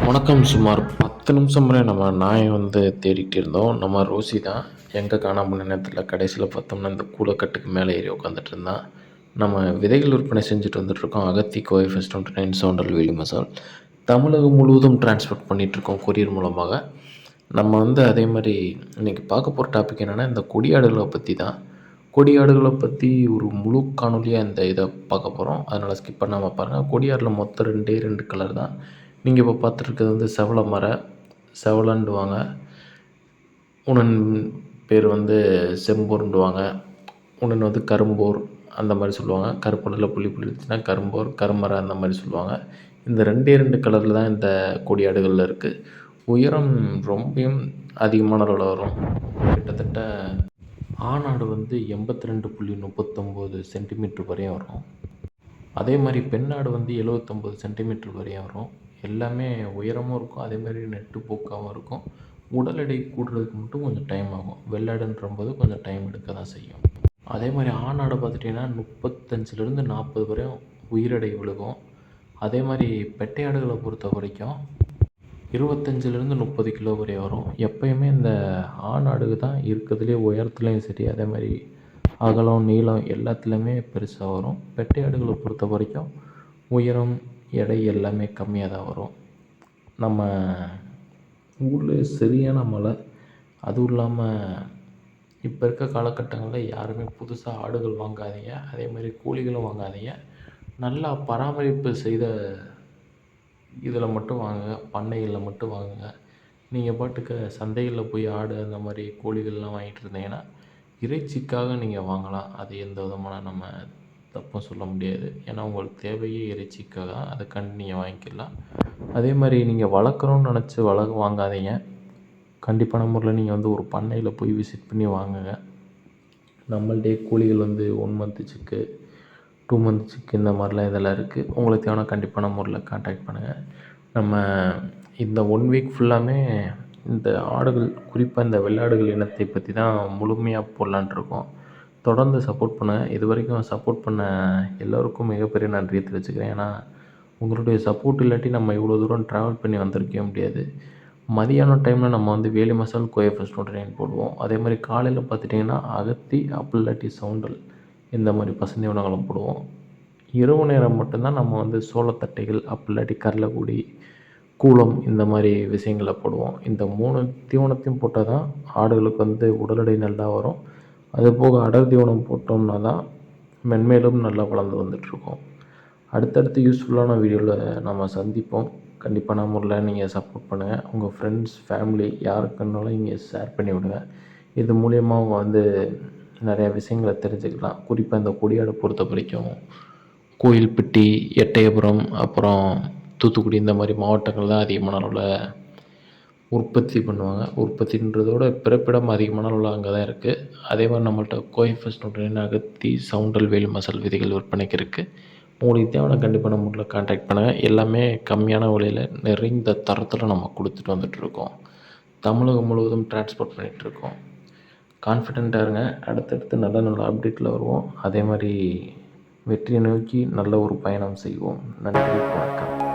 வணக்கம். சுமார் 10 நிமிஷம் வரை நம்ம நாயை தேடிக்கிட்டு இருந்தோம். நம்ம ரோசி தான். எங்கே காணாம போன நேரத்தில் கடைசியில் பார்த்தோம்னா, இந்த கூலக்கட்டுக்கு மேலே ஏறி உட்காந்துட்டு இருந்தான். நம்ம விதைகள் விற்பனை செஞ்சுட்டு வந்துட்டுருக்கோம். அகத்தி கோவை ஃபர்ஸ்ட் 29 சவுண்டல் வேலி மசால் தமிழகம் முழுவதும் டிரான்ஸ்போர்ட் பண்ணிகிட்ருக்கோம் கொரியர் மூலமாக. நம்ம அதே மாதிரி இன்றைக்கி பார்க்க போகிற டாபிக் என்னென்னா, இந்த கொடியாடுகளை பற்றி தான். கொடியாடுகளை பற்றி ஒரு முழு காணொலியாக இந்த இதை பார்க்க போகிறோம். அதனால் ஸ்கிப் பண்ணாமல் பாருங்கள். கொடியாடில் மொத்தம் 2 கலர் தான். நீங்கள் இப்போ பார்த்துருக்கிறது செவலை மர செவலண்டுவாங்க. உணன் பேர் செம்போர்ண்டுவாங்க. உணன் கரும்போர் அந்த மாதிரி சொல்லுவாங்க. கருப்புடலில் புள்ளி புள்ளி இருந்துச்சுன்னா கரும்போர், கருமரை அந்த மாதிரி சொல்லுவாங்க. இந்த 2 கலரில் தான் இந்த கொடியாடுகளில் இருக்குது. உயரம் ரொம்பவும் அதிகமான அளவில் வரும். கிட்டத்தட்ட ஆணாடு 82.39 சென்டிமீட்டர் வரையும் வரும். அதே மாதிரி பெண்ணாடு 79 சென்டிமீட்டர் வரையும் வரும். எல்லாமே உயரமும் இருக்கும், அதே மாதிரி நெட்டு போக்காகவும் இருக்கும். உடல் எடை கூடுறதுக்கு மட்டும் கொஞ்சம் டைம் ஆகும். வெள்ளாடுன்றம்போது கொஞ்சம் டைம் எடுக்க தான் செய்யும். அதே மாதிரி ஆணாடை பார்த்துட்டிங்கன்னா 35லேருந்து 40 வரையும் உயிரெடை விழுகும். அதே மாதிரி பெட்டையாடுகளை பொறுத்த வரைக்கும் 25லேருந்து 30 கிலோ வரை வரும். எப்பயுமே இந்த ஆணாடுக்கு தான் இருக்கிறதுலே உயரத்துலேயும் சரி, அதே மாதிரி அகலம் நீளம் எல்லாத்துலேயுமே பெருசாக வரும். பெட்டையாடுகளை பொறுத்த வரைக்கும் உயரம் எடை எல்லாமே கம்மியாக தான் வரும். நம்ம ஊரில் சரியான மழை. அதுவும் இல்லாமல் இப்போ இருக்க காலகட்டங்களில் யாருமே புதுசாக ஆடுகள் வாங்காதீங்க. அதே மாதிரி கோழிகளும் வாங்காதீங்க. நல்லா பராமரிப்பு செய்த இதில் மட்டும் வாங்குங்க, பண்ணைகளில் மட்டும் வாங்குங்க. நீங்கள் பாட்டுக்கு சந்தைகளில் போய் ஆடு அந்த மாதிரி கோழிகள்லாம் வாங்கிட்டு இருந்தீங்கன்னா இறைச்சிக்காக நீங்கள் வாங்கலாம். அது எந்த விதமான நம்ம தப்பும் சொல்ல முடியாது. ஏன்னா உங்களுக்கு தேவையே இறைச்சிக்காக தான். அதுக்காண்டி நீங்கள் வாங்கிக்கலாம். அதே மாதிரி நீங்கள் வளர்க்குறோன்னு நினச்சி வாங்காதீங்க. கண்டிப்பான முறையில் நீங்கள் ஒரு பண்ணையில் போய் விசிட் பண்ணி வாங்குங்க. நம்மள்டே கோழிகள் 1 மந்த் சிக்கு, 2 மந்த் சிக்கு இந்த மாதிரிலாம் இதெல்லாம் இருக்குது. உங்களுக்கு தேவைன்னா கண்டிப்பான முறையில் கான்டாக்ட் பண்ணுங்கள். நம்ம இந்த 1 வீக் ஃபுல்லாமே இந்த ஆடுகள், குறிப்பாக இந்த வெள்ளாடுகள் இனத்தை பற்றி தான் முழுமையாக போடலான்ட்டு இருக்கோம். தொடர்ந்து சப்போர்ட் பண்ணுங்கள். இது வரைக்கும் சப்போர்ட் பண்ண எல்லோருக்கும் மிகப்பெரிய நன்றியை தெரிவிச்சுக்கிறேன். ஏன்னா உங்களுடைய சப்போர்ட் இல்லாட்டி நம்ம இவ்வளோ தூரம் ட்ராவல் பண்ணி வந்திருக்கவே முடியாது. மதியானம் டைமில் நம்ம வேலி மசால் கோவை ஃபர்ஸ்ட் 29 போடுவோம். அதே மாதிரி காலையில் பார்த்துட்டிங்கன்னா அகத்தி அப்படி இல்லாட்டி சவுண்டல் இந்த மாதிரி பசுந்தி உணவுகளும் போடுவோம். இரவு நேரம் மட்டும்தான் நம்ம சோளத்தட்டைகள் அப்படி இல்லாட்டி கடலைக்கூடி, கூளம் இந்த மாதிரி விஷயங்களை போடுவோம். இந்த 3 தீவனத்தையும் போட்டால் தான் ஆடுகளுக்கு உடல் எடை நல்லா வரும். அதுபோக அடர் தீவனம் போட்டோம்னா தான் மென்மேலும் நல்லா வளர்ந்து வந்துட்டுருக்கோம். அடுத்தடுத்து யூஸ்ஃபுல்லான வீடியோவில் நம்ம சந்திப்போம். கண்டிப்பான முறையில் நீங்கள் சப்போர்ட் பண்ணுங்கள். உங்கள் ஃப்ரெண்ட்ஸ், ஃபேமிலி யாருக்குன்னாலும் இங்கே ஷேர் பண்ணி விடுங்க. இது மூலயமா அவங்க நிறையா விஷயங்களை தெரிஞ்சுக்கலாம். குறிப்பாக இந்த கொடியாடை பொறுத்த வரைக்கும் கோயில்பட்டி, எட்டயபுரம், அப்புறம் தூத்துக்குடி இந்த மாதிரி மாவட்டங்கள் தான் அதிகமான அளவில் உற்பத்தி பண்ணுவாங்க. உற்பத்தின்றதோட பிறப்பிடம் அதிகமான அளவில் அங்கே தான் இருக்குது. அதே மாதிரி நம்மள்ட்ட கோவை ஃபர்ஸ்ட் 29 அகத்தி, சவுண்டல், வேலி மசால் விதைகள் விற்பனைக்கு இருக்குது. உங்களுக்கு தேவையான கண்டிப்பான முறையில் கான்டாக்ட் பண்ணுங்கள். எல்லாமே கம்மியான விலையில் நிறைந்த தரத்தில் நம்ம கொடுத்துட்டு வந்துட்டுருக்கோம். தமிழகம் முழுவதும் டிரான்ஸ்போர்ட் பண்ணிகிட்ருக்கோம். கான்ஃபிடெண்ட்டாக இருங்க. அடுத்தடுத்து நல்ல நல்ல அப்டேட்டில் வருவோம். அதே மாதிரி வெற்றியை நோக்கி நல்ல ஒரு பயணம் செய்வோம். நன்றி, வணக்கம்.